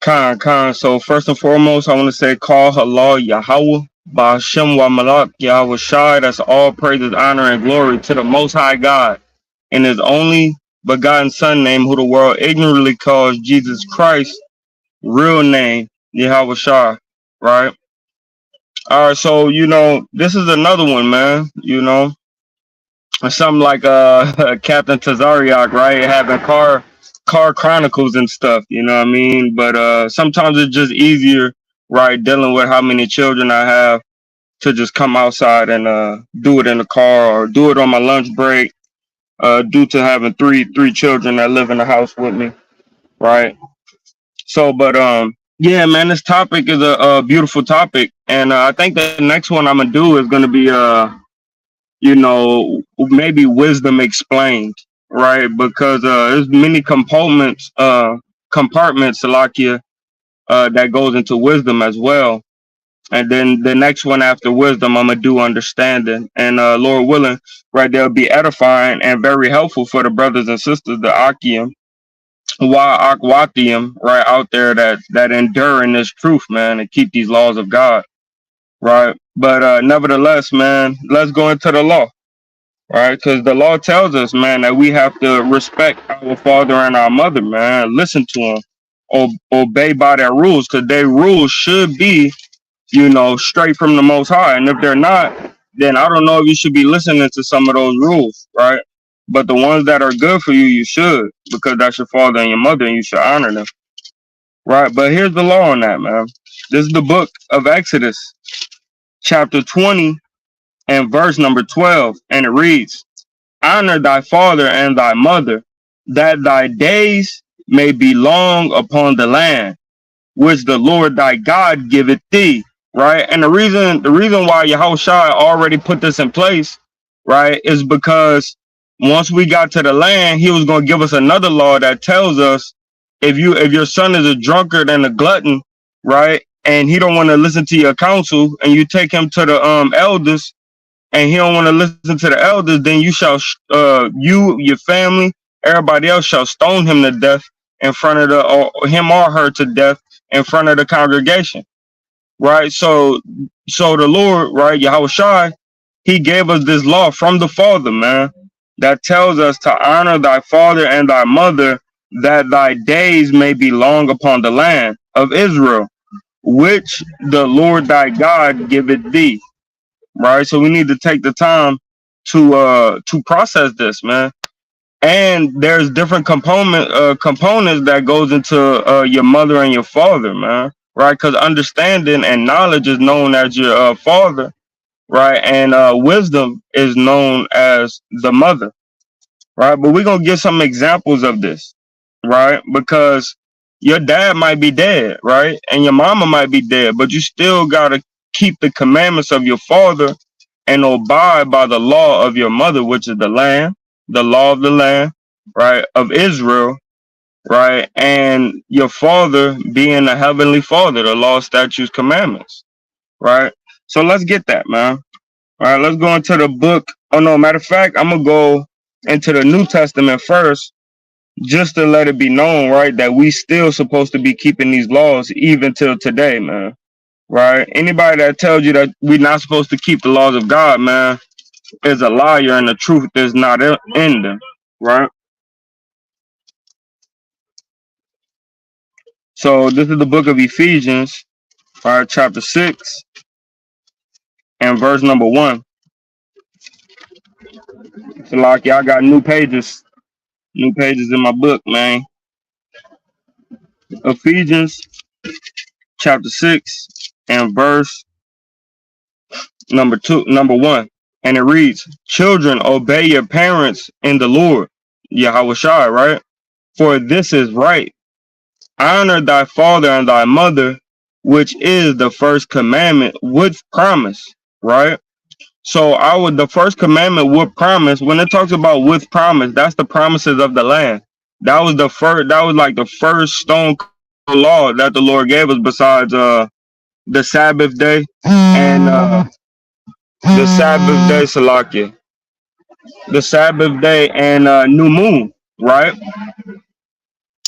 Khan. So first and foremost, I want to say call halal Yahweh. Ba'ashem wa malak Yahweh Shai. That's all praises, honor, and glory to the Most High God and His only begotten Son name, who the world ignorantly calls Jesus Christ, real name Yahweh Shai. Right. All right. So this is another one, man. Something like Captain Tazariak, right? Having car chronicles and stuff, you know what I mean? But sometimes it's just easier, right, dealing with how many children I have to just come outside and do it in the car or do it on my lunch break, due to having three children that live in the house with me, right? So but yeah, man, this topic is a beautiful topic, and I think the next one I'm gonna do is gonna be maybe wisdom explained, right? Because there's many compartments, Salakia, that goes into wisdom as well. And then the next one after wisdom, I'm gonna do understanding, and Lord willing, right, they'll be edifying and very helpful for the brothers and sisters, the Akim, why Akwatium, right, out there that endure in this truth, man, and keep these laws of God, right? But nevertheless, man, let's go into the law. Right, because the law tells us, man, that we have to respect our father and our mother, man. Listen to them, obey by their rules, because their rules should be, straight from the Most High. And if they're not, then I don't know if you should be listening to some of those rules, right? But the ones that are good for you, you should, because that's your father and your mother, and you should honor them, right? But here's the law on that, man. This is the book of Exodus, chapter 20, and verse number 12, and it reads, honor thy father and thy mother, that thy days may be long upon the land, which the Lord thy God giveth thee. Right? And the reason why Yahushua already put this in place, right, is because once we got to the land, he was going to give us another law that tells us if your son is a drunkard and a glutton, right, and he don't want to listen to your counsel, and you take him to the elders, and he don't want to listen to the elders, then you shall, you, your family, everybody else shall stone him to death in front of or him or her to death in front of the congregation, right? So the Lord, right, Yahweh Shai, he gave us this law from the Father, man, that tells us to honor thy father and thy mother, that thy days may be long upon the land of Israel, which the Lord thy God giveth thee. Right, so we need to take the time to process this, man. And there's different components that goes into your mother and your father, man. Right, because understanding and knowledge is known as your father, right, and wisdom is known as the mother, right. But we're gonna get some examples of this, right, because your dad might be dead, right, and your mama might be dead, but you still gotta keep the commandments of your father and abide by the law of your mother, which is the land, the law of the land, right, of Israel, right, and your father being a heavenly father, the law, statutes, commandments, right. So let's get that, man. All right, let's go into the book. Oh no, matter of fact, I'm gonna go into the New Testament first, just to let it be known, right, that we still supposed to be keeping these laws even till today, man. Right? Anybody that tells you that we're not supposed to keep the laws of God, man, is a liar, and the truth is not in them. Right? So this is the book of Ephesians, all right, chapter 6 and verse number 1. So like y'all got new pages in my book, man. Ephesians chapter 6 and verse number 1. And it reads, children, obey your parents in the Lord, Yahweh Shai, right? For this is right. Honor thy father and thy mother, which is the first commandment with promise, right? So the first commandment with promise, when it talks about with promise, that's the promises of the land. That was like the first stone law that the Lord gave us, besides the Sabbath day and the Sabbath day, Salakia. The Sabbath day and new moon, right?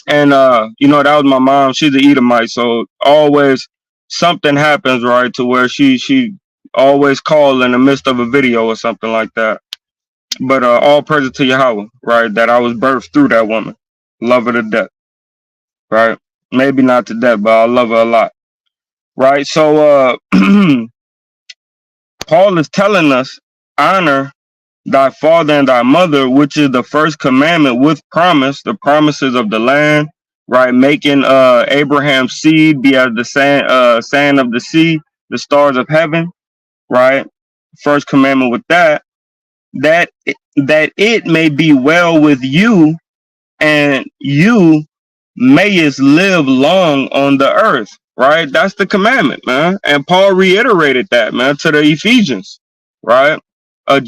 And that was my mom. She's an Edomite, so always something happens, right, to where she always call in the midst of a video or something like that. But all praise to Yahweh, right? That I was birthed through that woman. Love her to death, right? Maybe not to death, but I love her a lot, right? So Paul is telling us, honor thy father and thy mother, which is the first commandment with promise, the promises of the land, right? Making Abraham's seed be as the sand of the sea, the stars of heaven, right? First commandment with that that it may be well with you and you mayest live long on the earth, right? That's the commandment, man. And Paul reiterated that, man, to the Ephesians, right? A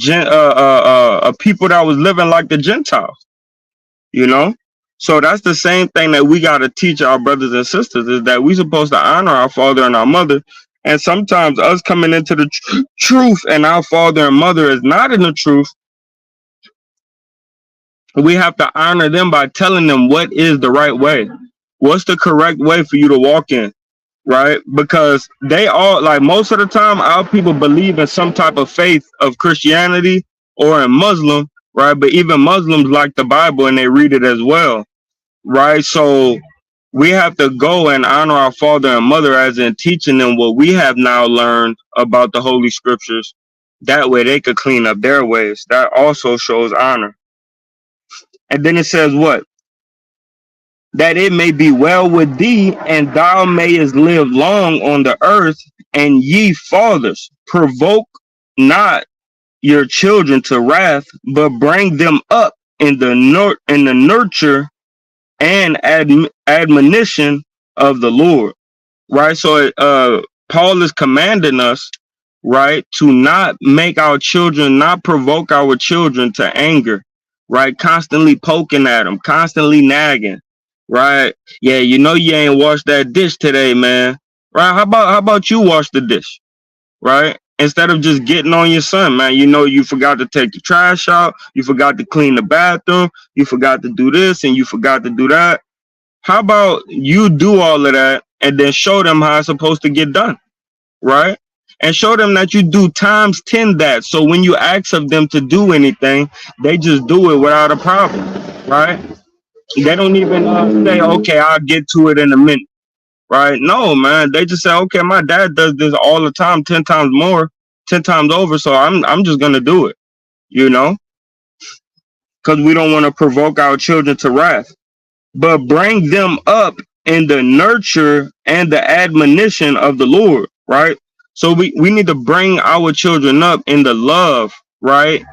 people that was living like the Gentiles, you know. So that's the same thing that we got to teach our brothers and sisters, is that we supposed to honor our father and our mother. And sometimes us coming into the truth and our father and mother is not in the truth, we have to honor them by telling them what is the right way. What's the correct way for you to walk in, right? Because they all, like most of the time, our people believe in some type of faith of Christianity or in Muslim, right? But even Muslims like the Bible and they read it as well, right? So we have to go and honor our father and mother, as in teaching them what we have now learned about the Holy Scriptures. That way they could clean up their ways. That also shows honor. And then it says what? That it may be well with thee, and thou mayest live long on the earth. And ye fathers, provoke not your children to wrath, but bring them up in the nurture and admonition of the Lord. Right. So Paul is commanding us, right, to not make our children, not provoke our children to anger, right? Constantly poking at them, constantly nagging, right? Yeah, you ain't washed that dish today, man. Right? How about you wash the dish, right? Instead of just getting on your son, man. You forgot to take the trash out, you forgot to clean the bathroom, you forgot to do this, and you forgot to do that. How about you do all of that and then show them how it's supposed to get done, right? And show them that you do times 10 that. So when you ask of them to do anything, they just do it without a problem, right? They don't even say, okay, I'll get to it in a minute, right? No, man. They just say, okay, my dad does this all the time, 10 times more, 10 times over. So I'm just going to do it, because we don't want to provoke our children to wrath, but bring them up in the nurture and the admonition of the Lord, right? So we need to bring our children up in the love, right,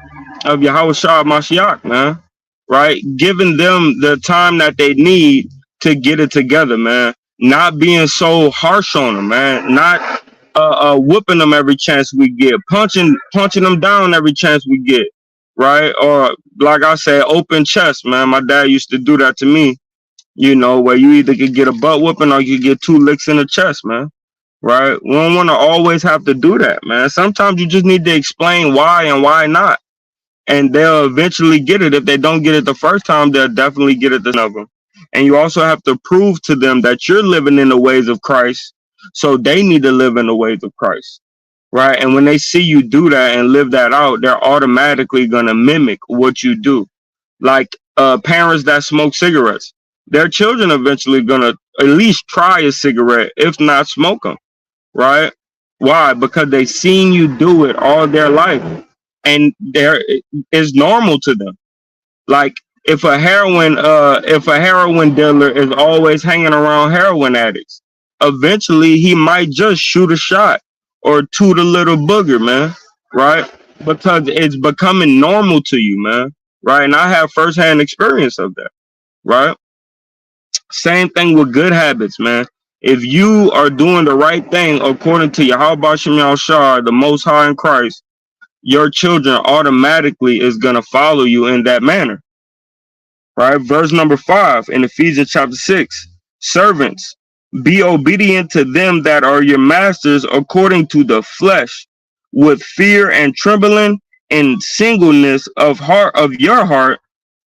of Yahweh Shah Mashiach, man, right? Giving them the time that they need to get it together, man. Not being so harsh on them, man. Not whooping them every chance we get, punching them down every chance we get, right? Or like I said, open chest, man. My dad used to do that to me, where you either could get a butt whooping or you could get 2 licks in the chest, man. Right? We don't want to always have to do that, man. Sometimes you just need to explain why and why not. And they'll eventually get it. If they don't get it the first time, they'll definitely get it the second time. And you also have to prove to them that you're living in the ways of Christ. So they need to live in the ways of Christ. Right? And when they see you do that and live that out, they're automatically going to mimic what you do. Like parents that smoke cigarettes, their children eventually gonna at least try a cigarette, if not smoke them, right? Why? Because they seen you do it all their life, and it's normal to them. Like if a heroin dealer is always hanging around heroin addicts, eventually he might just shoot a shot or toot a little booger, man, right? Because it's becoming normal to you, man, right? And I have firsthand experience of that, right? Same thing with good habits, man. If you are doing the right thing according to Yahweh Shem Shah, the Most High in Christ, your children automatically is going to follow you in that manner, right? Verse number 5 in Ephesians chapter 6. Servants, be obedient to them that are your masters according to the flesh, with fear and trembling, and singleness of your heart,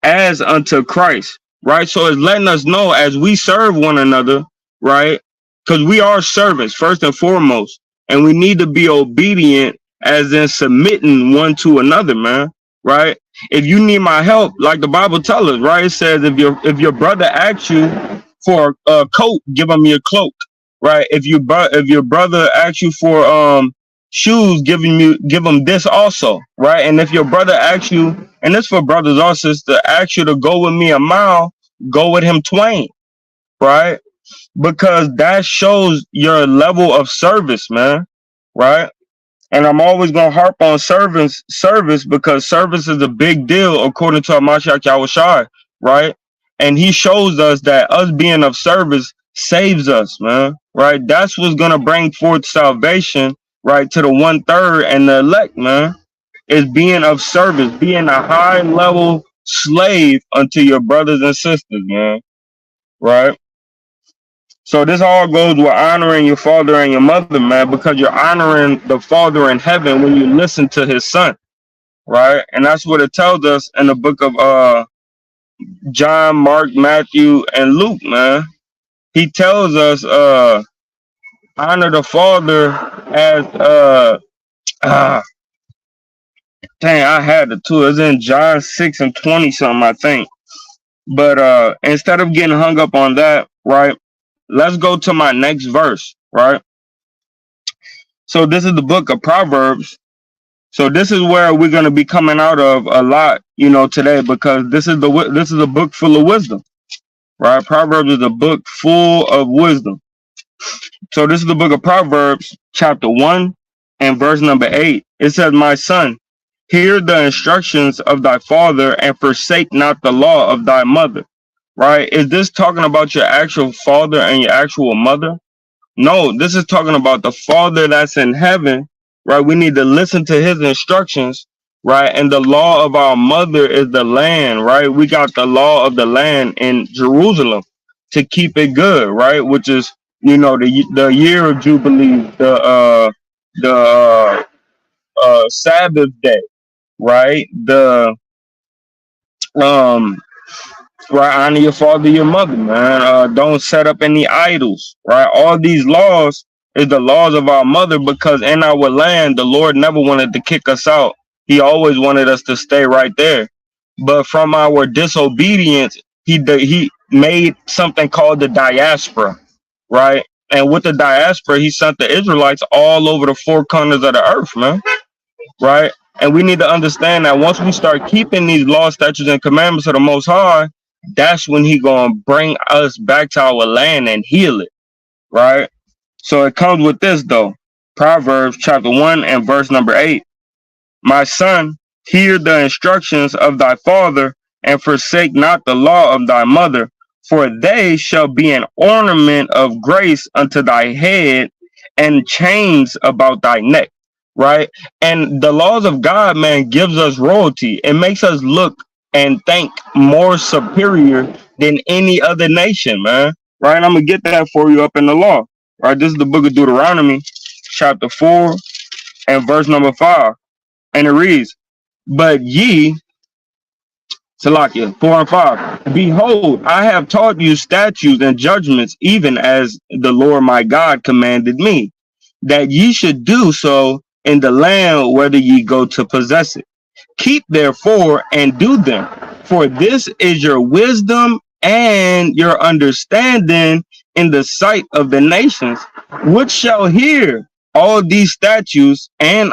as unto Christ. right? So it's letting us know as we serve one another, right? Because we are servants first and foremost, and we need to be obedient, as in submitting one to another, man. Right? If you need my help, like the Bible tells us, right? It says if your brother asks you for a coat, give him your cloak, right? If your brother asks you for shoes, give him this also, right? And if your brother asks you, and this for brothers or sisters, asks you to go with me a mile, go with him twain, right? Because that shows your level of service, man, right? And I'm always gonna harp on service because service is a big deal according to Mashiach Yahushua, right? And he shows us that us being of service saves us, man. Right? That's what's gonna bring forth salvation, right, to the 1/3 and the elect, man. Is being of service, being a high level slave unto your brothers and sisters, man. Right? So this all goes with honoring your father and your mother, man, because you're honoring the Father in heaven when you listen to his son, right? And that's what it tells us in the book of John, Mark, Matthew, and Luke, man. He tells us honor the Father as uh dang, I had the two. It's in John 6 and 20 something, I think. But instead of getting hung up on that, right? Let's go to my next verse, right? So this is the book of Proverbs. So this is where we're going to be coming out of a lot, today, because this is a book full of wisdom, right? Proverbs is a book full of wisdom. So this is the book of Proverbs, chapter 1 and verse number 8. It says, "My son, hear the instructions of thy father and forsake not the law of thy mother." Right? Is this talking about your actual father and your actual mother? No, this is talking about the Father that's in heaven, right? We need to listen to his instructions, right? And the law of our mother is the land, right? We got the law of the land in Jerusalem to keep it good, right? Which is, the year of Jubilee, the Sabbath day, right? The um right, honor your father, your mother, man. Don't set up any idols, right? All these laws is the laws of our mother, because in our land, the Lord never wanted to kick us out. He always wanted us to stay right there. But from our disobedience, he made something called the diaspora, right? And with the diaspora, he sent the Israelites all over the four corners of the earth, man, right? And we need to understand that once we start keeping these laws, statutes, and commandments of the Most High, that's when he gonna bring us back to our land and heal it, right? So it comes with this though. Proverbs chapter 1 and verse number 8. "My son, hear the instructions of thy father, and forsake not the law of thy mother, for they shall be an ornament of grace unto thy head, and chains about thy neck." Right? And the laws of God, man, gives us royalty. It makes us look and think more superior than any other nation, man. Right? I'm gonna get that for you up in the law. Right? This is the book of Deuteronomy, chapter 4 and verse number 5. And it reads, "But ye," Salakia, 4 and 5, "behold, I have taught you statutes and judgments, even as the Lord my God commanded me, that ye should do so in the land whether ye go to possess it. Keep therefore and do them, for this is your wisdom and your understanding in the sight of the nations, which shall hear all these statutes and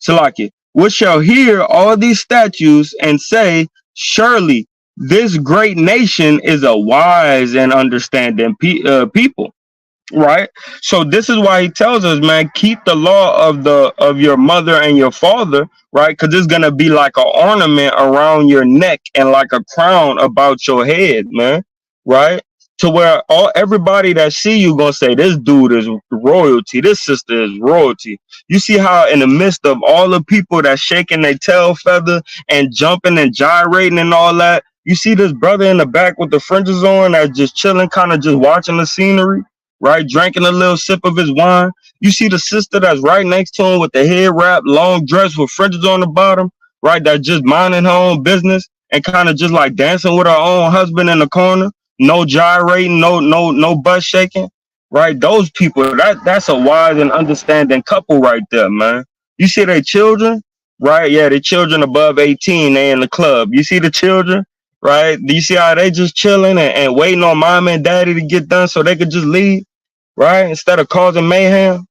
Salakia, which shall hear all these statutes and say, surely this great nation is a wise and understanding people." Right? So this is why he tells us, man, keep the law of your mother and your father, right? Because it's gonna be like an ornament around your neck and like a crown about your head, man. Right? To where everybody that see you gonna say, this dude is royalty, this sister is royalty. You see how in the midst of all the people that shaking their tail feather and jumping and gyrating and all that, you see this brother in the back with the fringes on that's just chilling, kind of just watching the scenery, right? Drinking a little sip of his wine. You see the sister that's right next to him with the head wrap, long dress with fringes on the bottom, right? That's just minding her own business. and kind of just like dancing with her own husband in the corner, no gyrating, no butt shaking, right? Those people, that's a wise and understanding couple right there, man. You see their children, right? Yeah, the children above 18, they in the club. You see the children, right? Do you see how they just chilling and waiting on mom and daddy to get done so they could just leave, right? Instead of causing mayhem.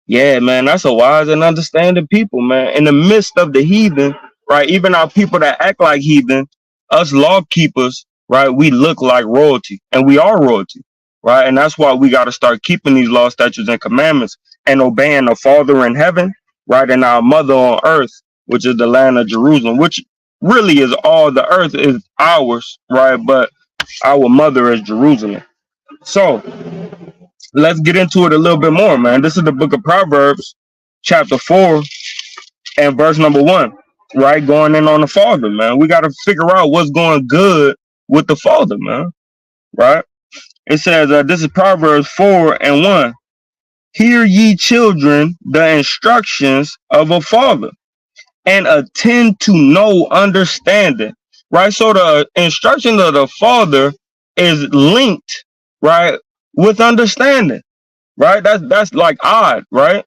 Yeah, man, that's a wise and understanding people, man. In the midst of the heathen, right? Even our people that act like heathen, us law keepers, right? We look like royalty, and we are royalty, right? And that's why we got to start keeping these law, statutes, and commandments and obeying the Father in heaven, right? And our mother on earth, which is the land of Jerusalem, which really is all the earth is ours, right? But our mother is Jerusalem. So, let's get into it a little bit more, man. This is the book of Proverbs, chapter 4, and verse number 1, right? Going in on the Father, man. We got to figure out what's going good with the Father, man, right? It says, this is Proverbs 4 and 1. Hear ye children the instructions of a father, and attend to no understanding, right? So the instruction of the Father is linked, right, with understanding, right? That's like odd, right?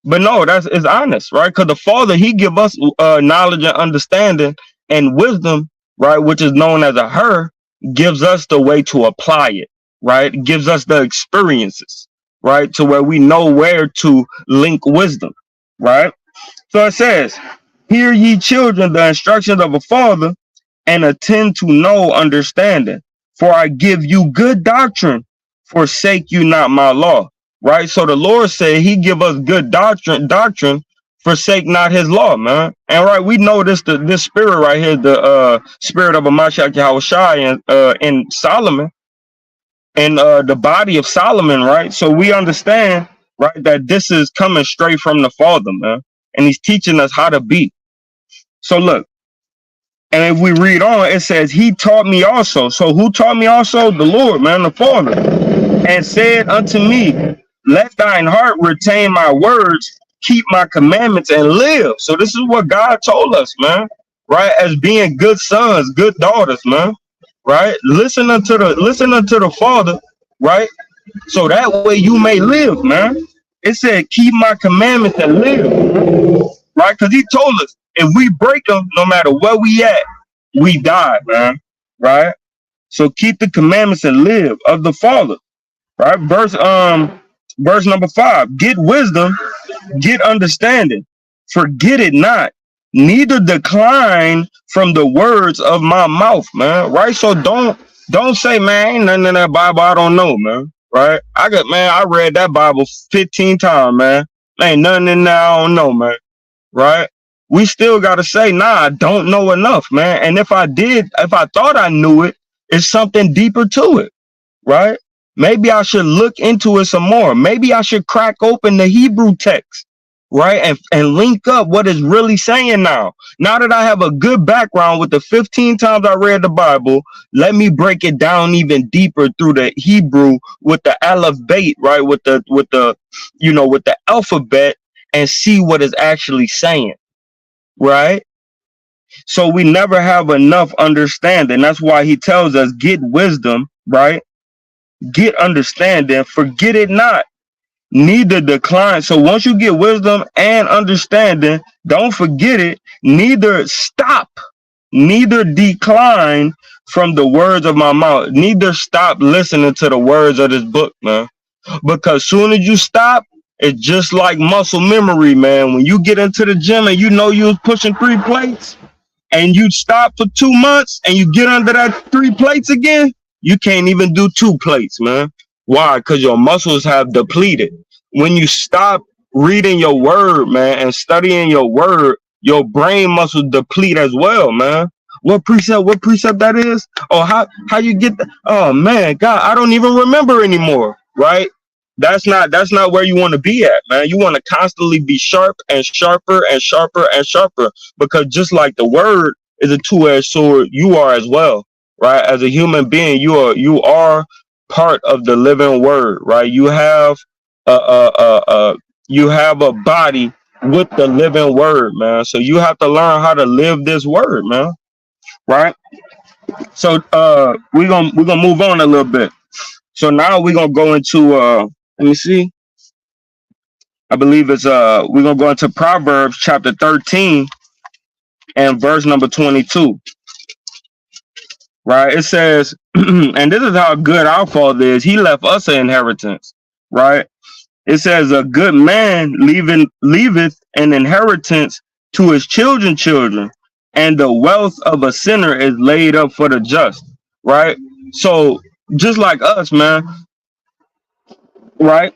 But no, that's it's honest, right? Because the Father, He give us knowledge and understanding and wisdom, right? Which is known as a her, gives us the way to apply it, right? Gives us the experiences, right? To where we know where to link wisdom, right? So it says, "Hear ye children the instructions of a father, and attend to no understanding. For I give you good doctrine, forsake you not my law." Right? So the Lord said He give us good doctrine, forsake not His law, man. And right, we know this spirit right here, the spirit of a Mashiach Yahushai in Solomon, and the body of Solomon, right? So we understand, right, that this is coming straight from the Father, man, and He's teaching us how to be. So look. And if we read on, it says, He taught me also. So who taught me also? The Lord, man, the Father. And said unto me, let thine heart retain my words, keep my commandments, and live. So this is what God told us, man. Right? As being good sons, good daughters, man. Right? Listen unto the Father, right? So that way you may live, man. It said, keep my commandments and live. Right? Because He told us if we break them, no matter where we at, we die, man. Right? So keep the commandments and live of the Father. Right? Verse number 5. Get wisdom, get understanding, forget it not, neither decline from the words of my mouth, man. Right? So don't say, man, ain't nothing in that Bible I don't know, man. Right? I read that Bible 15 times, man. Ain't nothing in there I don't know, man. Right? We still got to say, nah, I don't know enough, man. And if I thought I knew it, it's something deeper to it, right? Maybe I should look into it some more. Maybe I should crack open the Hebrew text, right? And link up what it's really saying now. Now that I have a good background with the 15 times I read the Bible, let me break it down even deeper through the Hebrew with the aleph bait, right? With the alphabet, and see what it's actually saying, right? So we never have enough understanding. That's why He tells us, get wisdom, right? Get understanding, forget it not, neither decline. So once you get wisdom and understanding, don't forget it, neither stop, neither decline from the words of my mouth, neither stop listening to the words of this book, man. Because soon as you stop, it's just like muscle memory, man. When you get into the gym and you know you was pushing 3 plates, and you stop for 2 months and you get under that 3 plates again, you can't even do 2 plates, man. Why? Because your muscles have depleted. When you stop reading your word, man, and studying your word, your brain muscles deplete as well, man. What precept that is? Oh, how you get that? Oh man, God, I don't even remember anymore, right? That's not where you want to be at, man. You want to constantly be sharp and sharper and sharper and sharper, because just like the word is a two-edged sword, you are as well, right? As a human being, you are part of the living word, right? You have a body with the living word, man. So you have to learn how to live this word, man. right? So we're gonna move on a little bit. So now we're gonna go into let me see. I believe it's we're gonna go into Proverbs chapter 13 and verse number 22. Right? It says, and this is how good our Father is. He left us an inheritance, right? It says, a good man leaveth an inheritance to his children, and the wealth of a sinner is laid up for the just, right? So just like us, man, right?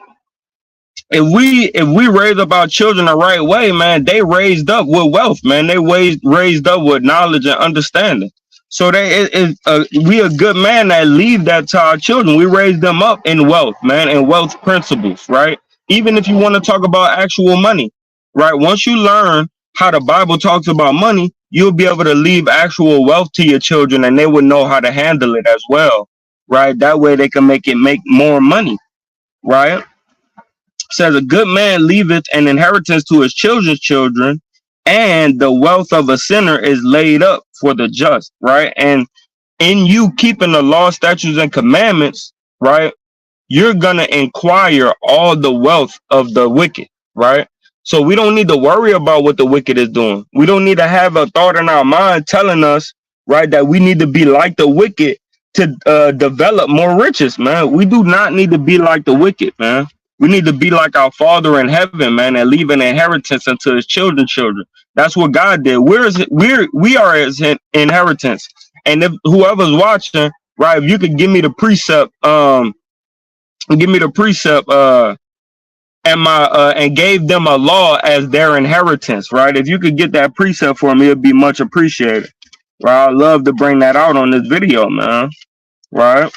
If we raise up our children the right way, man, they raised up with wealth, man. They raised up with knowledge and understanding. So we a good man that leave that to our children. We raise them up in wealth, man, and wealth principles, right? Even if you want to talk about actual money, right? Once you learn how the Bible talks about money, you'll be able to leave actual wealth to your children, and they will know how to handle it as well, right? That way they can make more money, right? Says a good man leaveth an inheritance to his children, and the wealth of a sinner is laid up for the just, right? And in you keeping the law, statutes, and commandments, right, you're gonna inquire all the wealth of the wicked, right? So we don't need to worry about what the wicked is doing. We don't need to have a thought in our mind telling us, right, that we need to be like the wicked to develop more riches, man. We do not need to be like the wicked, man. We need to be like our Father in heaven, man, and leave an inheritance unto his children. That's what God did. We are his inheritance. And if whoever's watching, right, if you could give me the precept, and gave them a law as their inheritance, right? If you could get that precept for me, it'd be much appreciated. Right? I'd love to bring that out on this video, man. Right?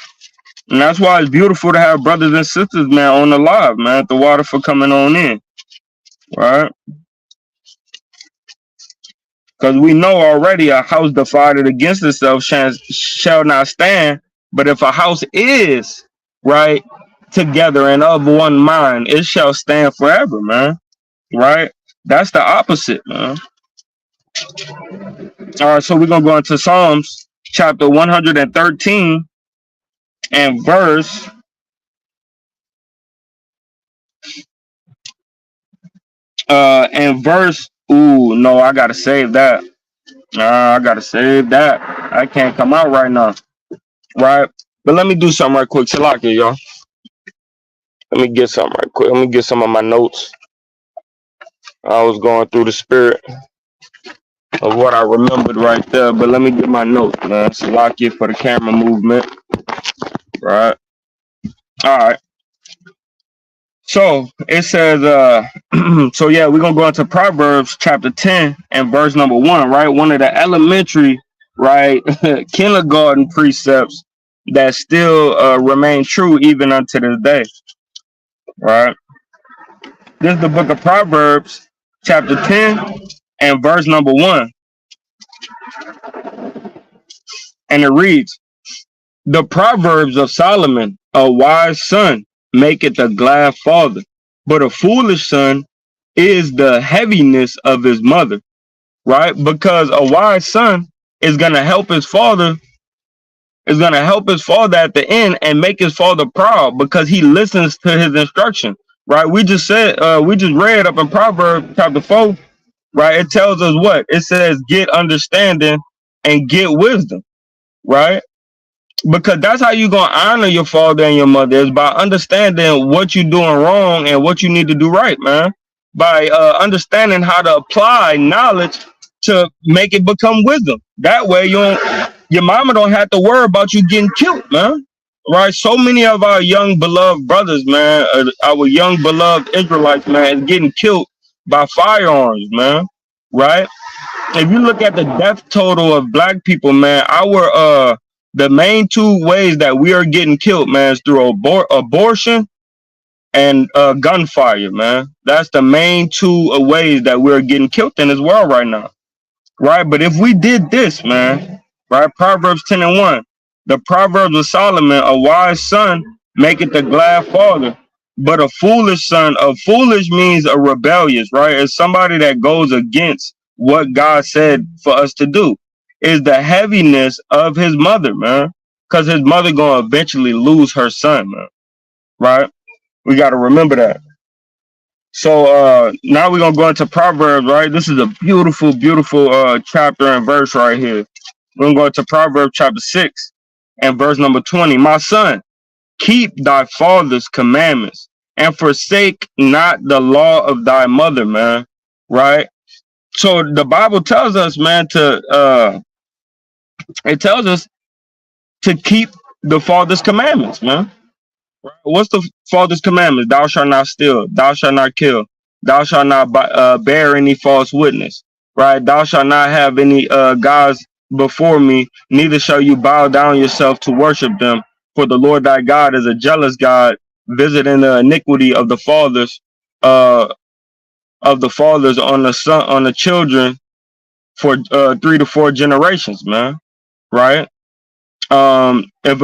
And that's why it's beautiful to have brothers and sisters, man, on the live, man. The water for coming on in. Right? Because we know already a house divided against itself shall not stand. But if a house is, right, together and of one mind, it shall stand forever, man. Right? That's the opposite, man. All right, so we're gonna go into Psalms chapter 113 and verse ooh, no, I gotta save that. I gotta save that. I can't come out right now. Right? But let me do something right quick. Salakia, y'all. Let me get something right quick. Let me get some of my notes. I was going through the spirit of what I remembered right there, but let me get my notes, man. Salakia for the camera movement. Right. All right. So it says, so yeah, we're gonna go into Proverbs chapter 10 and verse number 1, right? One of the elementary, right, kindergarten precepts that still remain true even unto this day, right? This is the book of Proverbs, chapter 10 and verse number 1, and it reads, the Proverbs of Solomon, a wise son maketh a glad father, but a foolish son is the heaviness of his mother, right? Because a wise son is going to help his father, at the end and make his father proud because he listens to his instruction, right? We just read up in Proverbs chapter 4, right? It tells us what? It says, get understanding and get wisdom, right? Because that's how you're going to honor your father and your mother, is by understanding what you're doing wrong and what you need to do right, man. By understanding how to apply knowledge to make it become wisdom. That way your mama don't have to worry about you getting killed, man. Right? So many of our young beloved brothers, man, our young beloved Israelites, man, is getting killed by firearms, man. Right? If you look at the death total of black people, man, the main two ways that we are getting killed, man, is through abortion and gunfire, man. That's the main two ways that we're getting killed in this world right now, right? But if we did this, man, right? Proverbs 10 and 1, the Proverbs of Solomon, a wise son maketh a glad father, but a foolish son, a foolish means a rebellious, right? It's somebody that goes against what God said for us to do. is the heaviness of his mother, man. Because his mother gonna eventually lose her son, man. Right? We gotta remember that. So now we're gonna go into Proverbs, right? This is a beautiful, beautiful chapter and verse right here. We're gonna go into Proverbs chapter 6 and verse number 20. My son, keep thy father's commandments and forsake not the law of thy mother, man. Right? So the Bible tells us, man, it tells us to keep the father's commandments, man. What's the father's commandments? Thou shalt not steal. Thou shalt not kill. Thou shalt not bear any false witness. Right? Thou shalt not have any gods before me. Neither shall you bow down yourself to worship them. For the Lord thy God is a jealous God, visiting the iniquity uh, of the fathers on the son, on the children for 3 to 4 generations, man. Right? If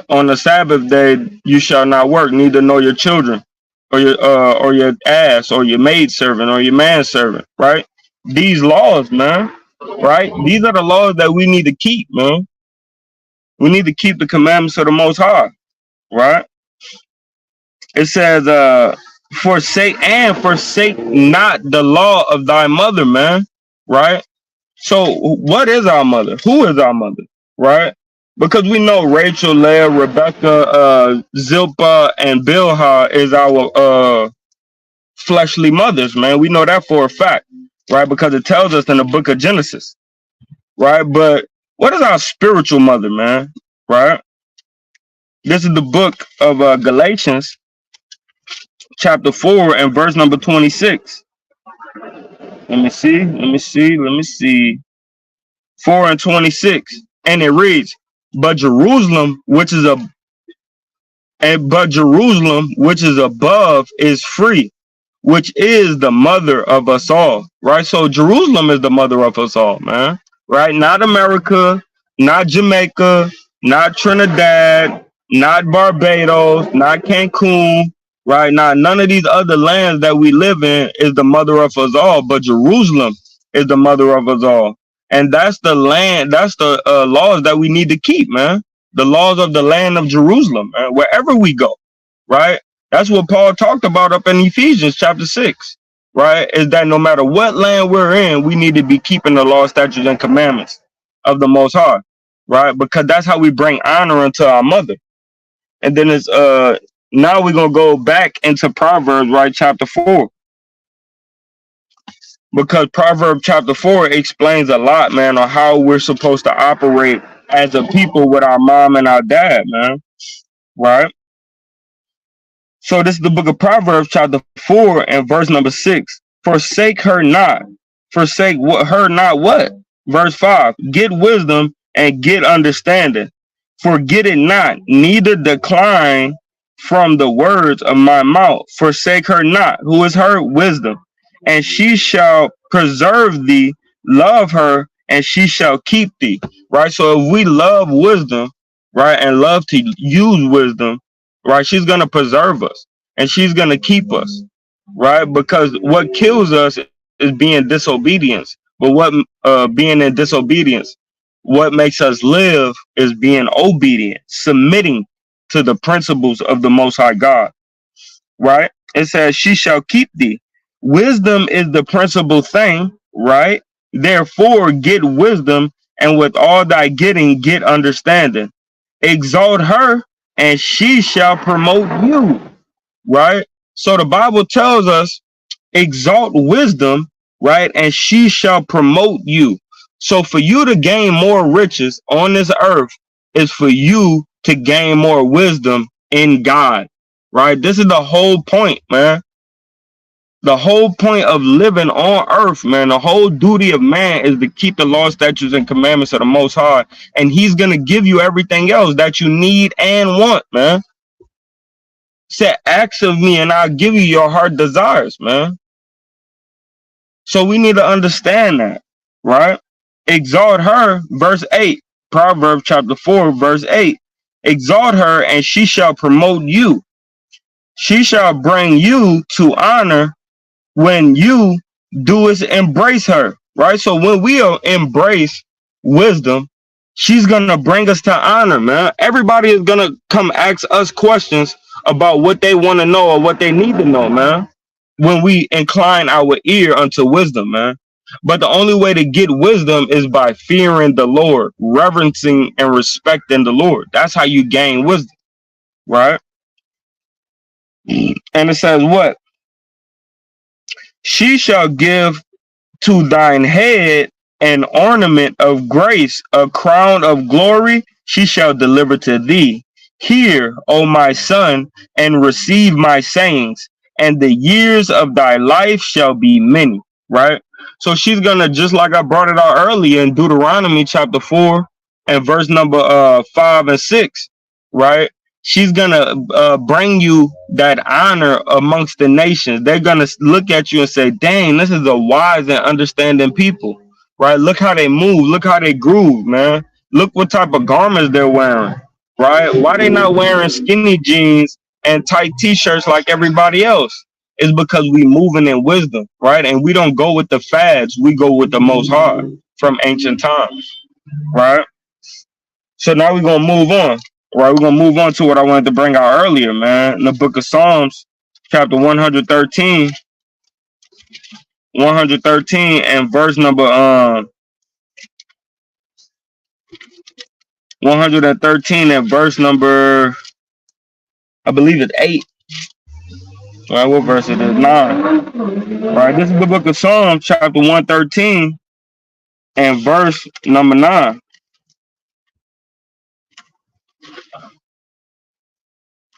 on the Sabbath day you shall not work, neither know your children, or your ass, or your maidservant, or your manservant, right? These laws, man, right? These are the laws that we need to keep, man. We need to keep the commandments of the Most High, right? It says, forsake not the law of thy mother, man, right? So, what is our mother? Who is our mother? Right? Because we know Rachel, Leah, Rebecca, Zilpah, and Bilhah is our fleshly mothers, man. We know that for a fact, right? Because it tells us in the book of Genesis, right? But what is our spiritual mother, man? Right? This is the book of Galatians, chapter 4, and verse number 26. Let me see. 4 and 26. And it reads, but Jerusalem, which is a but Jerusalem, which is above, is free, which is the mother of us all. Right? So Jerusalem is the mother of us all, man. Right? Not America, not Jamaica, not Trinidad, not Barbados, not Cancun, right? Not none of these other lands that we live in is the mother of us all, but Jerusalem is the mother of us all. And that's the land, that's the laws that we need to keep, man. The laws of the land of Jerusalem, man, wherever we go, right? That's what Paul talked about up in Ephesians chapter 6, right? Is that no matter what land we're in, we need to be keeping the law, statutes, and commandments of the Most High, right? Because that's how we bring honor unto our mother. And then it's now we're gonna go back into Proverbs, right, chapter 4. Because Proverbs chapter 4 explains a lot, man, on how we're supposed to operate as a people with our mom and our dad, man. Right? So this is the book of Proverbs, chapter 4, and verse number 6. Forsake her not. Forsake her not what? Verse 5. Get wisdom and get understanding. Forget it not, neither decline from the words of my mouth. Forsake her not. Who is her? Wisdom. And she shall preserve thee. Love her, and she shall keep thee. Right? So if we love wisdom, right, and love to use wisdom, right, she's going to preserve us and she's going to keep us, right? Because what kills us is being disobedience. But what being in disobedience, what makes us live is being obedient, submitting to the principles of the Most High God, right? It says, she shall keep thee. Wisdom is the principal thing, right? Therefore, get wisdom, and with all thy getting, get understanding. Exalt her, and she shall promote you, right? So the Bible tells us, exalt wisdom, right? And she shall promote you. So for you to gain more riches on this earth is for you to gain more wisdom in God, right? This is the whole point, man. The whole point of living on earth, man, the whole duty of man is to keep the law, statutes, and commandments of the Most High. And he's going to give you everything else that you need and want, man. Say, ask of me and I'll give you your heart desires, man. So we need to understand that, right? Exalt her, verse 8, Proverbs chapter 4, verse 8. Exalt her, and she shall promote you. She shall bring you to honor when you do is embrace her, right? So when we embrace wisdom, she's gonna bring us to honor, man. Everybody is gonna come ask us questions about what they want to know or what they need to know, man. When we incline our ear unto wisdom, man. But the only way to get wisdom is by fearing the Lord, reverencing and respecting the Lord. That's how you gain wisdom, right? And it says what? She shall give to thine head an ornament of grace, a crown of glory she shall deliver to thee. Hear, O my son, and receive my sayings, and the years of thy life shall be many. Right? So she's gonna, just like I brought it out earlier in Deuteronomy chapter 4 and verse number 5 and 6, right? She's gonna bring you that honor amongst the nations. They're gonna look at you and say, "Dang, this is a wise and understanding people." Right? Look how they move. Look how they groove, man. Look what type of garments they're wearing. Right? Why they not wearing skinny jeans and tight t-shirts like everybody else? It's because we moving in wisdom, right? And we don't go with the fads. We go with the Most High from ancient times, right? So now we're gonna move on. Right, we're gonna move on to what I wanted to bring out earlier, man. In the book of Psalms, chapter 113, 113, and verse number 113 and verse number, I believe it's 8. Right, what verse it is? 9. Right, this is the book of Psalms, chapter 113, and verse number 9.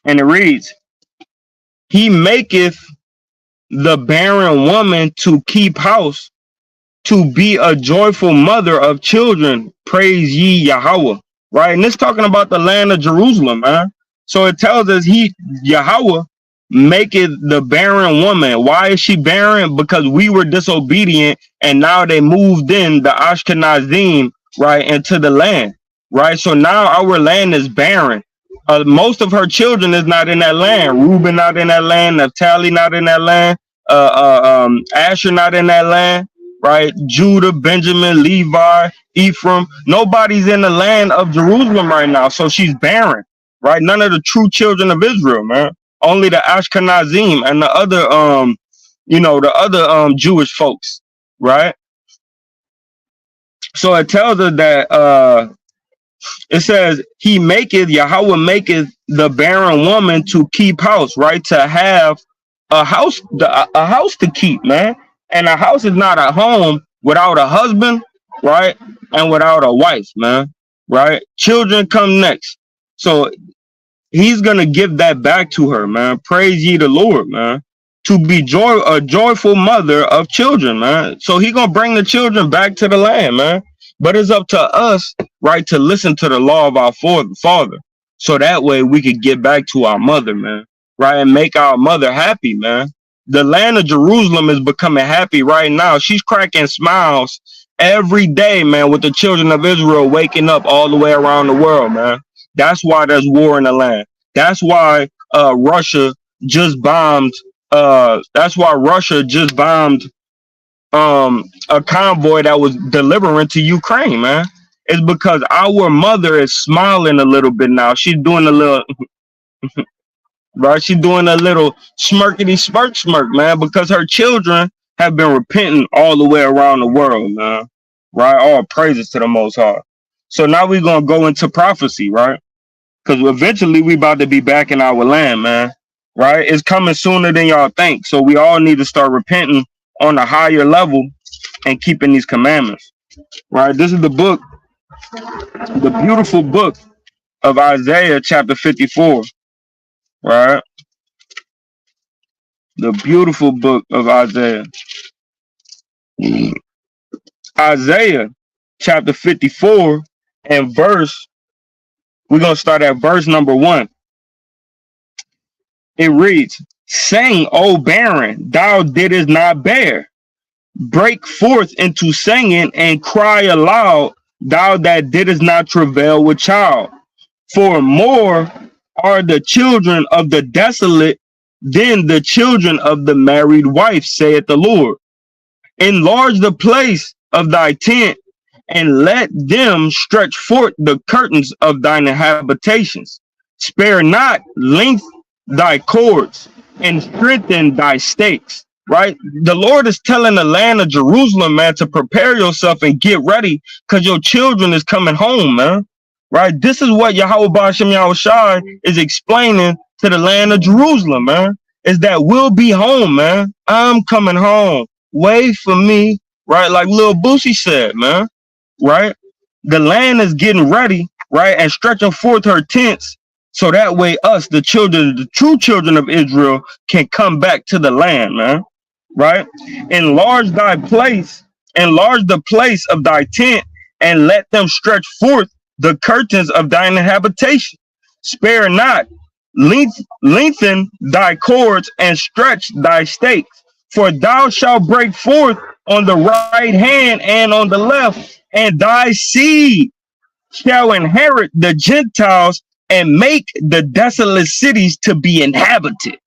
And it reads, He maketh the barren woman to keep house, to be a joyful mother of children. Praise ye Yahweh. Right? And it's talking about the land of Jerusalem, man. So it tells us Yahweh, maketh the barren woman. Why is she barren? Because we were disobedient, and now they moved in the Ashkenazim, right, into the land. Right? So now our land is barren. Most of her children is not in that land. Reuben not in that land. Naphtali not in that land. Asher not in that land. Right? Judah, Benjamin, Levi, Ephraim. Nobody's in the land of Jerusalem right now. So she's barren. Right? None of the true children of Israel, man. Only the Ashkenazim and the other the other Jewish folks. Right? So it tells us that it says, He maketh, Yahweh maketh the barren woman to keep house, right? To have a house, a house to keep, man. And a house is not a home without a husband, right? And without a wife, man, right? Children come next. So He's gonna give that back to her, man. Praise ye the Lord, man. To be a joyful mother of children, man. So He gonna bring the children back to the land, man. But it's up to us, right, to listen to the law of our Father, so that way we could get back to our mother, man, right, and make our mother happy, man. The land of Jerusalem is becoming happy right now. She's cracking smiles every day, man, with the children of Israel waking up all the way around the world, man. That's why there's war in the land. That's why Russia just bombed. That's why Russia just bombed a convoy that was delivering to Ukraine, man. It's because our mother is smiling a little bit now. She's doing a little right. She's doing a little smirkety smirk, man, because her children have been repenting all the way around the world, man. Right? All praises to the Most High. So now we're gonna go into prophecy, right? Because eventually we about to be back in our land, man. Right? It's coming sooner than y'all think. So we all need to start repenting on a higher level and keeping these commandments. Right? This is the book, the beautiful book of Isaiah chapter 54. Right? The beautiful book of Isaiah. Isaiah chapter 54 and we're going to start at verse number 1. It reads, Sing, O barren, thou didst not bear. Break forth into singing and cry aloud, thou that didst not travail with child. For more are the children of the desolate than the children of the married wife, saith the Lord. Enlarge the place of thy tent and let them stretch forth the curtains of thine habitations. Spare not, length thy cords, and strengthen thy stakes. Right? The Lord is telling the land of Jerusalem, man, to prepare yourself and get ready because your children is coming home, man. Right? This is what Yahweh Ba'ashem Yahushai is explaining to the land of Jerusalem, man. Is that we'll be home, man. I'm coming home. Wait for me, right? Like Lil Boosie said, man, right? The land is getting ready, right? And stretching forth her tents so that way us, the children, the true children of Israel, can come back to the land, man, right? Enlarge thy place, enlarge the place of thy tent, and let them stretch forth the curtains of thine habitation. Spare not, lengthen thy cords and stretch thy stakes, for thou shalt break forth on the right hand and on the left, and thy seed shall inherit the Gentiles and make the desolate cities to be inhabited.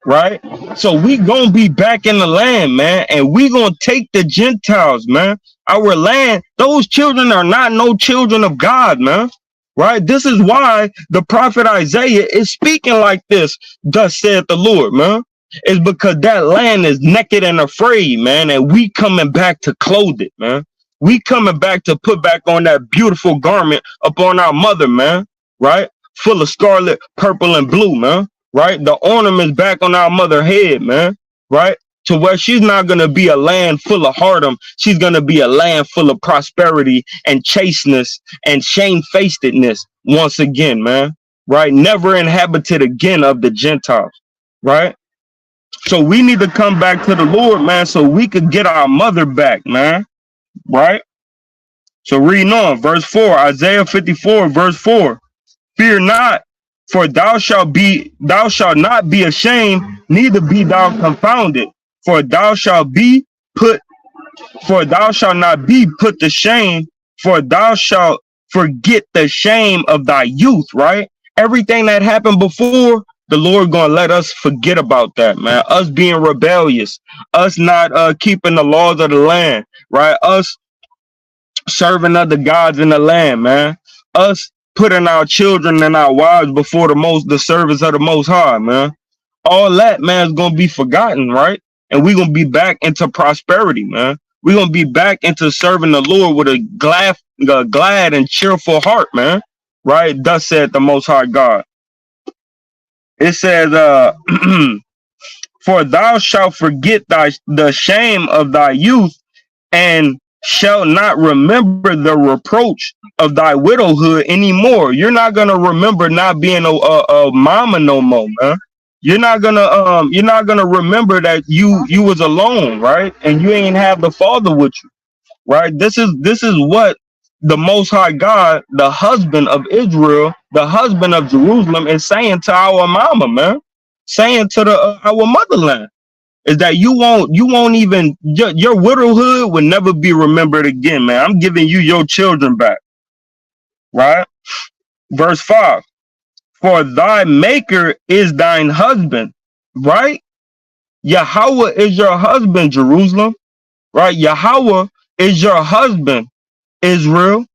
Right? So we gonna be back in the land, man, and we gonna take the Gentiles, man. Our land, those children are not no children of God, man. Right? This is why the prophet Isaiah is speaking like this. Thus saith the Lord, man. It's because that land is naked and afraid, man, and we coming back to clothe it, man. We coming back to put back on that beautiful garment upon our mother, man. Right? Full of scarlet, purple, and blue, man. Right? The ornaments back on our mother head, man. Right? To where she's not going to be a land full of heartache. She's going to be a land full of prosperity and chasteness and shamefacedness once again, man. Right? Never inhabited again of the Gentiles. Right? So we need to come back to the Lord, man, so we could get our mother back, man. Right? So reading on, verse 4, Isaiah 54, verse 4. Fear not, for thou shalt not be ashamed, neither be thou confounded. For thou shalt not be put to shame, for thou shalt forget the shame of thy youth, right? Everything that happened before, the Lord gonna let us forget about that, man. Us being rebellious, us not keeping the laws of the land, right? Us serving other gods in the land, man. Us putting our children and our wives before the service of the Most High, man. All that, man, is gonna be forgotten, right? And we're gonna be back into prosperity, man. We're gonna be back into serving the Lord with a glad and cheerful heart, man. Right? Thus said the Most High God. It says, for thou shalt forget the shame of thy youth, and shall not remember the reproach of thy widowhood anymore. You're not gonna remember not being a mama no more, man. You're not gonna remember that you was alone, right? And you ain't have the father with you, right? This is what the Most High God, the husband of Israel, the husband of Jerusalem, is saying to our mama, man, saying to our motherland, is that you won't even your widowhood will never be remembered again, man. I'm giving you your children back, right? Verse 5, for thy maker is thine husband, right? Yahweh is your husband, Jerusalem, right? Yahweh is your husband, Israel,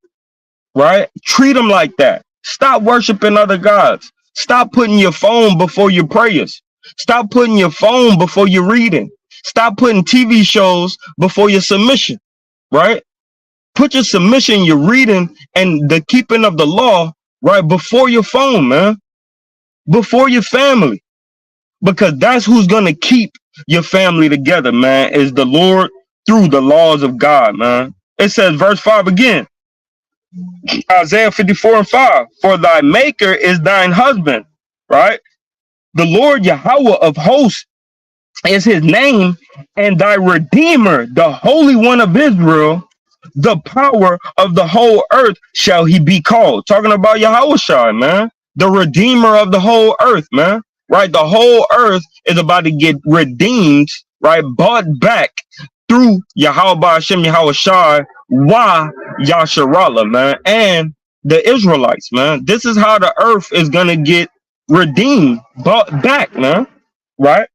right? Treat them like that. Stop worshiping other gods. Stop putting your phone before your prayers. Stop putting your phone before your reading. Stop putting TV shows before your submission, right? Put your submission, your reading, and the keeping of the law, right, before your phone, man, before your family, because that's who's going to keep your family together, man, is the Lord through the laws of God, man. It says, verse 5 again, Isaiah 54 and 5, for thy maker is thine husband, right? The Lord Yahweh of hosts is his name, and thy redeemer, the Holy One of Israel, the power of the whole earth shall he be called. Talking about Yahweh, man, the redeemer of the whole earth, man, right? The whole earth is about to get redeemed, right? Bought back through Yahweh Hashem Yahweh Shai, Wah Yasharallah, man, and the Israelites, man. This is how the earth is gonna get redeemed, bought back, man, right?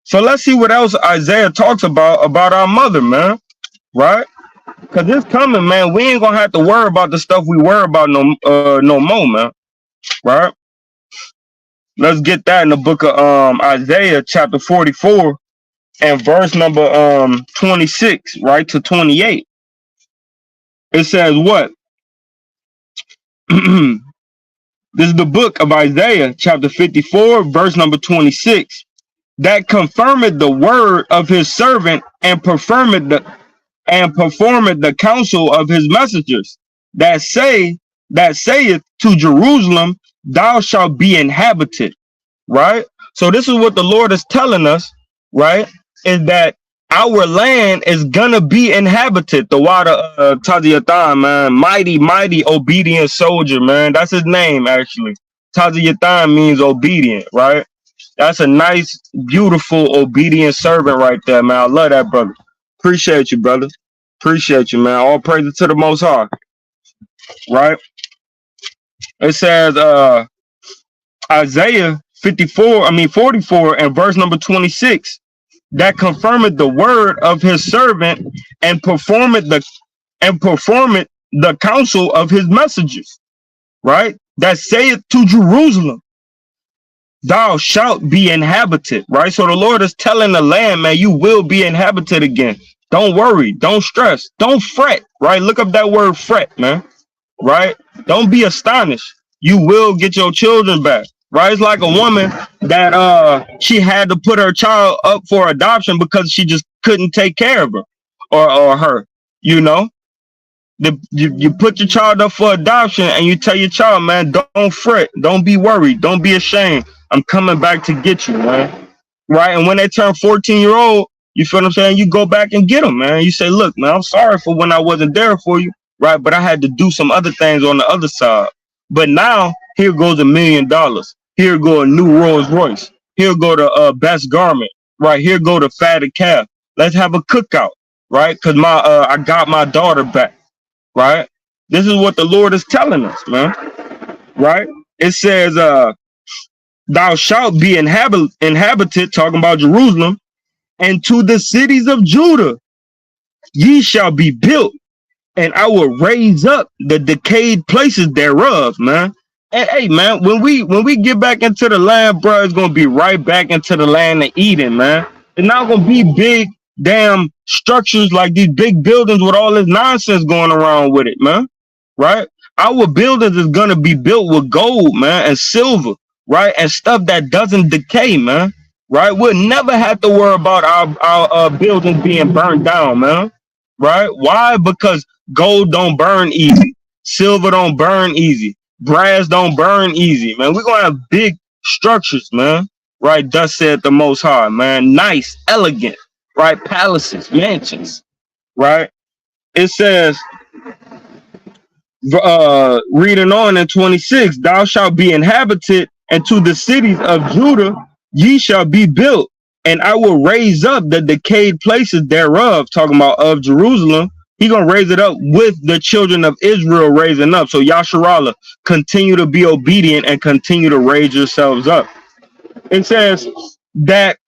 So let's see what else Isaiah talks about our mother, man, right? Cause it's coming, man. We ain't gonna have to worry about the stuff we worry about no more, man. Right? Let's get that in the book of Isaiah chapter 44 and verse number 26, right, to 28. It says what? This is the book of Isaiah chapter 54, verse number 26. That confirmeth the word of his servant and performeth the counsel of his messengers, that saith to Jerusalem, thou shalt be inhabited. Right? So this is what the Lord is telling us, right? Is that our land is gonna be inhabited. The water Taziyatan, man, mighty, obedient soldier, man. That's his name, actually. Taziyatan means obedient, right? That's a nice, beautiful, obedient servant right there, man. I love that, brother. Appreciate you, brother. Appreciate you, man. All praises to the Most High, right? It says, Isaiah 44 and verse number 26, that confirmeth the word of his servant and performeth the counsel of his messengers, right? That saith to Jerusalem, thou shalt be inhabited, right? So the Lord is telling the land, man, you will be inhabited again. Don't worry, don't stress, don't fret, right? Look up that word fret, man, right? Don't be astonished. You will get your children back, right? It's like a woman that she had to put her child up for adoption because she just couldn't take care of her or her, you know. You put your child up for adoption and you tell your child, man, don't fret, don't be worried, don't be ashamed. I'm coming back to get you, man. Right? And when they turn 14-year-old, you feel what I'm saying? You go back and get them, man. You say, look, man, I'm sorry for when I wasn't there for you, right? But I had to do some other things on the other side. But now, here goes $1 million. Here go a new Rolls Royce. Here go the best garment, right? Here go the fatted calf. Let's have a cookout, right? Because I got my daughter back, right? This is what the Lord is telling us, man, right? It says, thou shalt be inhabited, talking about Jerusalem, and to the cities of Judah ye shall be built, and I will raise up the decayed places thereof, man. And hey, man, when we get back into the land, bro, it's gonna be right back into the land of Eden, man. It's not gonna be big damn structures like these big buildings with all this nonsense going around with it, man. Right? Our buildings is gonna be built with gold, man, and silver, right, and stuff that doesn't decay, man. Right? We'll never have to worry about our buildings being burned down, man. Right? Why? Because gold don't burn easy, silver don't burn easy, brass don't burn easy, man. We're gonna have big structures, man. Right? Thus said the Most High, man. Nice, elegant, right? Palaces, mansions, right? It says, reading on in 26, thou shalt be inhabited, and to the cities of Judah ye shall be built, and I will raise up the decayed places thereof, talking about of Jerusalem. He gonna raise it up with the children of Israel raising up. So Yasharallah, continue to be obedient and continue to raise yourselves up. It says that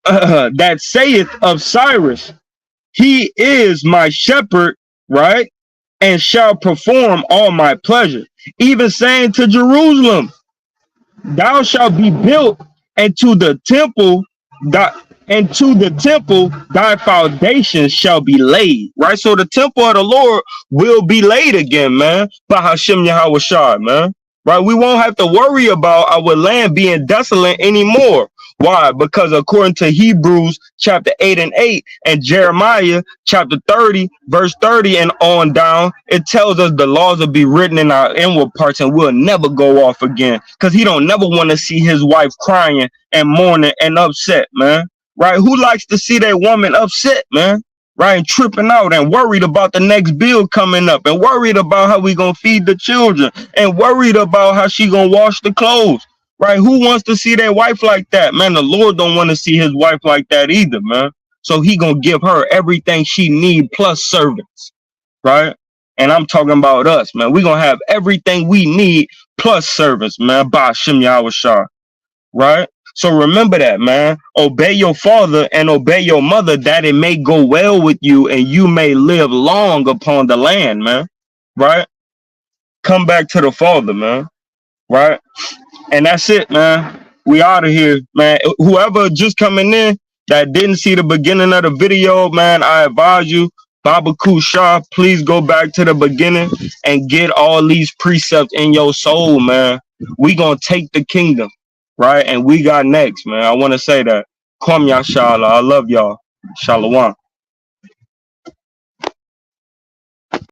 that saith of Cyrus, he is my shepherd, right? And shall perform all my pleasure. Even saying to Jerusalem, thou shalt be built, and to the temple thy foundations shall be laid. Right? So the temple of the Lord will be laid again, man. By Hashem Yahweh Shai, man. Right? We won't have to worry about our land being desolate anymore. Why? Because according to Hebrews chapter 8 and 8 and Jeremiah chapter 30, verse 30 and on down, it tells us the laws will be written in our inward parts and we'll never go off again. Because he don't never want to see his wife crying and mourning and upset, man. Right? Who likes to see that woman upset, man? Right? And tripping out and worried about the next bill coming up and worried about how we gonna feed the children and worried about how she gonna wash the clothes. Right? Who wants to see their wife like that, man? The Lord don't want to see his wife like that either, man. So he gonna give her everything she need plus servants, right? And I'm talking about us, man. We gonna have everything we need plus servants, man. By Shem Yahweh Shah, right? So remember that, man. Obey your father and obey your mother, that it may go well with you and you may live long upon the land, man. Right? Come back to the father, man. Right? And that's it, man. We out of here, man. Whoever just coming in that didn't see the beginning of the video, man, I advise you, Baba Kusha, please go back to the beginning and get all these precepts in your soul, man. We gonna take the kingdom, right? And we got next, man. I want to say that. Kwam Yashala. I love y'all. Shalom.